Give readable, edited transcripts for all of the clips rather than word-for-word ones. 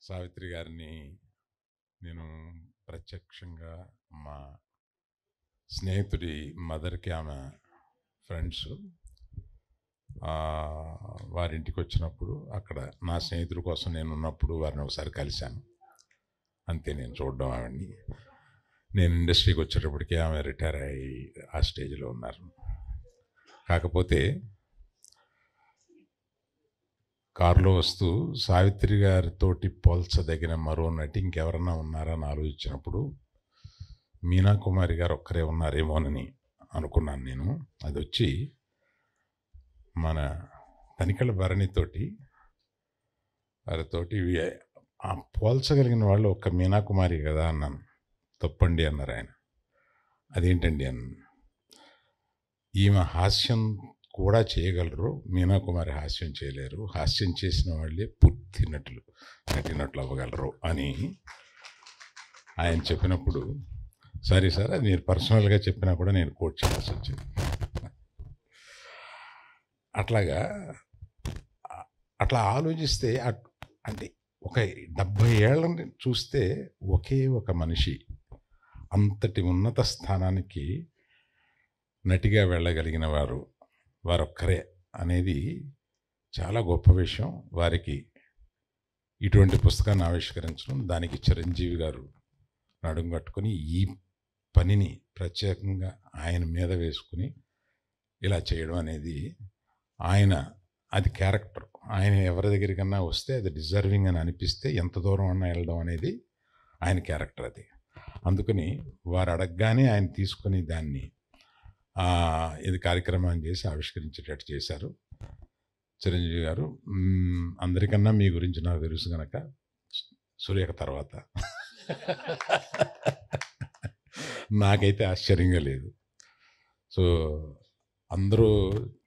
సావిత్రి గారిని నేను ప్రత్యక్షంగా మా స్నేహితుడి మదర్కి, ఆమె ఫ్రెండ్స్ వారింటికి వచ్చినప్పుడు అక్కడ నా స్నేహితుడి కోసం నేను ఉన్నప్పుడు వారిని ఒకసారి కలిశాను. అంతే, నేను చూడడం ఆవిడ్ని. నేను ఇండస్ట్రీకి వచ్చేటప్పటికీ ఆమె రిటైర్ అయ్యి ఆ స్టేజ్లో ఉన్నారు. కాకపోతే కారులో వస్తూ సావిత్రి గారితోటి పోల్చదగిన మరో నటి ఇంకెవరన్నా ఉన్నారా అని ఆలోచించినప్పుడు మీనా కుమారి గారు ఒక్కరే ఉన్నారేమోనని అనుకున్నాను నేను. అది వచ్చి మన తనికెళ్ళ భరణితోటి వారితోటి పోల్చగలిగిన వాళ్ళు ఒక్క మీనా కుమారి కదా అన్నాను. తప్పండి అన్నారు ఆయన. అదేంటండి అన్నాను. ఈమె హాస్యం కూడా చేయగలరు, మీనా కుమారి హాస్యం చేయలేరు, హాస్యం చేసిన వాళ్ళే పూర్తి నటినట్లు అవ్వగలరు అని ఆయన చెప్పినప్పుడు, సరే సార్ అది మీరు పర్సనల్గా చెప్పినా కూడా నేను కోట్ చేయాల్సి వచ్చింది. అట్లా ఆలోచిస్తే అంటే ఒక 70 ఏళ్ళని చూస్తే ఒకే ఒక మనిషి అంతటి ఉన్నత స్థానానికి నటిగా వెళ్ళగలిగిన వారొక్కరే అనేది చాలా గొప్ప విషయం. వారికి ఇటువంటి పుస్తకాన్ని ఆవిష్కరించడం, దానికి చిరంజీవి గారు నడుం కట్టుకొని ఈ పనిని ప్రత్యేకంగా ఆయన మీద వేసుకుని ఇలా చేయడం అనేది అది క్యారెక్టర్. ఆయన ఎవరి దగ్గరికన్నా వస్తే అది డిజర్వింగ్ అని అనిపిస్తే ఎంత దూరం అన్నా వెళ్ళడం అనేది ఆయన క్యారెక్టర్. అది అందుకని వారు అడగగానే ఆయన తీసుకొని దాన్ని ఇది కార్యక్రమాన్ని చేసి ఆవిష్కరించేటట్టు చేశారు చిరంజీవి గారు. అందరికన్నా మీ గురించి నాకు తెలుసు కనుక సూర్యక తర్వాత నాకైతే ఆశ్చర్యంగా లేదు. సో అందరూ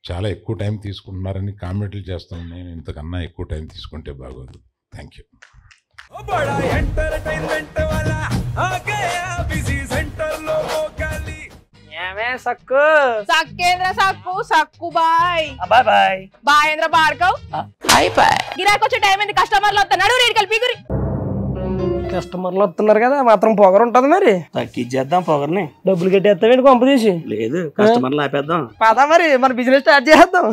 చాలా ఎక్కువ టైం తీసుకుంటున్నారని కామెంట్లు చేస్తున్నాను. నేను ఇంతకన్నా ఎక్కువ టైం తీసుకుంటే బాగోదు. Thank you. సక్కు సక్కేంద్ర సక్కు సక్కు బాయ్ బాయ్ బాయ్ బాయేంద్ర భార్గవ్ బాయ్ బాయ్. గిరాకి వచ్చే టైం ఏంది? కస్టమర్లు వస్తున్నాడు, రేటు కలిపి గురి. కస్టమర్లు వస్తున్నారు కదా, మాత్రం పొగరు ఉంటది. మరి తగ్గిచ్చేద్దాం పొగర్ని. డబ్బులు కట్టేస్తావేంటి కొంప తీసి? లేదు, కస్టమర్లు ఆపేద్దాం. పదా మరి మన బిజినెస్ స్టార్ట్ చేద్దాం.